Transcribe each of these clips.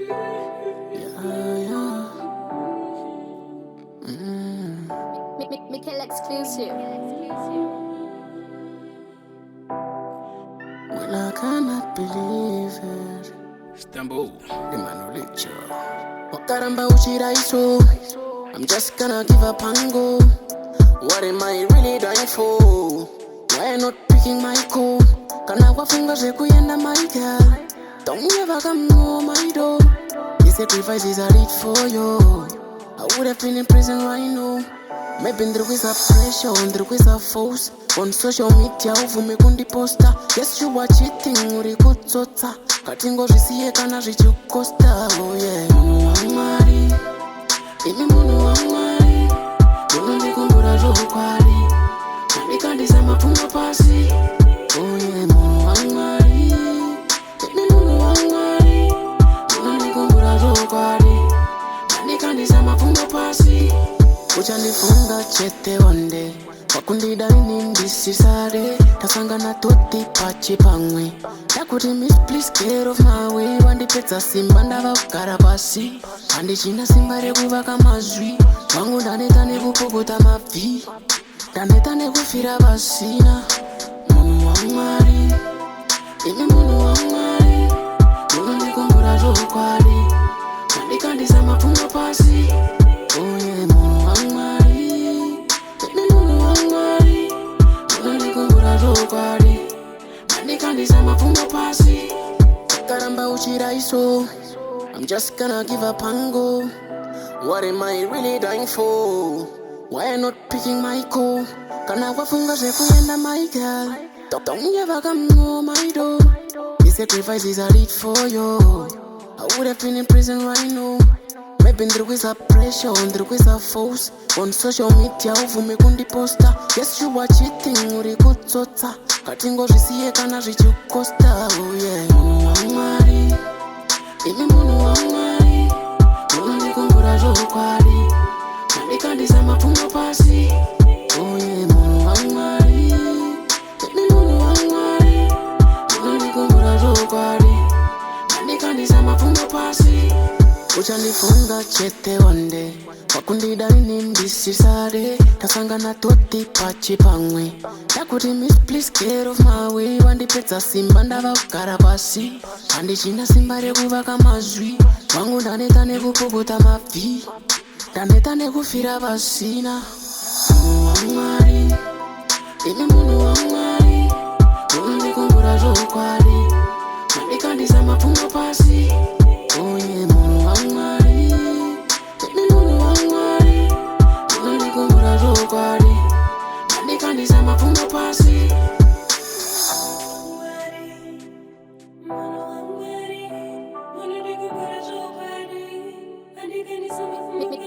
Yeah, yeah. Mikkel exclusive. Well, I cannot believe it. Istanbul. The man will let you. Wakaramba uchiraiso. I'm just gonna give up and go. What am I really dying for? Why not picking my call? Kana wafunga zekuyenda my girl. Don't ever come near my door. These sacrifices I did for you. I would have been in prison right now. Maybe ndrikuisa pressure, ndrikuisa force. On social media uvume kundiposta. Yes, you are cheating, uri kutsotsa. Katingo zvisiye kana zvichikosta. Oh yeah, munhu wamwari. Imi munhu wamwari. Unondikumbura zvokwadi. Mandikandisa mapfungo pasi. Oh yeah, munhu wamwari. Imi munhu wamwari. Unondikumbura zvokwadi. Mandikandisa mapfungo pasi. Uchandifunga chete one day. Wakundida ini ndisisare. Tasangana toti pachi pamwe. Takuti miss please get off my way. Wandipedza simba ndava kugara pasi. Handichina simba rekuvaka mazwi. Wangu ndaneta nekupokota mabvi. Ndaneta nekufira pasina. Munhu wamwari. Imi munhu wamwari. Unondikumbura zvokwadi. Mandikandisa mapfungo pasi. Oh yeah, munhu wamwari. Imi munhu wamwari. Unondikumbura zvokwadi. Mandikandisa mapfungo pasi. Wakaramba uchiraiso. I'm just gonna give up and go. What am I really dying for? Why not picking my call? Kana wafunga zekuyenda my girl. Don't ever come near my door. These sacrifices I did for you. I would have been in prison right now. Maybe ndrikuisa pressure, ndrikuisa force. On social media uvume kundiposta. Yes, you are cheating, uri kutsotsa. Katingo zvisiye kana zvichikosta. Oh yeah, munhu wamwari. Imi munhu wamwari. Unondikumbura zvokwadi. Mandikandisa mapfungo pasi. Oh yeah, munhu wamwari. Imi munhu wamwari. Unondikumbura zvokwadi. Mandikandisa mapfungo pasi. Uchandifunga chete one day. Wakundida ini ndisisare. Tasangana toti pachi pamwe. Takuti miss please get off my way. Wandipedza simba ndava kugara pasi. Handichina simba rekuvaka mazwi. Wangu ndaneta nekupokota mabvi. Ndaneta nekufira pasina. Munhu wamwari. Imi munhu wamwari. Unondikumbura zvokwadi. Mandikandisa mapfungo pasi. Oh yeah, munhu wamwari. Imi munhu wamwari. Unondikumbura zvokwadi. Mandikandisa mapfungo pasi.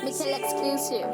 Mikkel exclusive.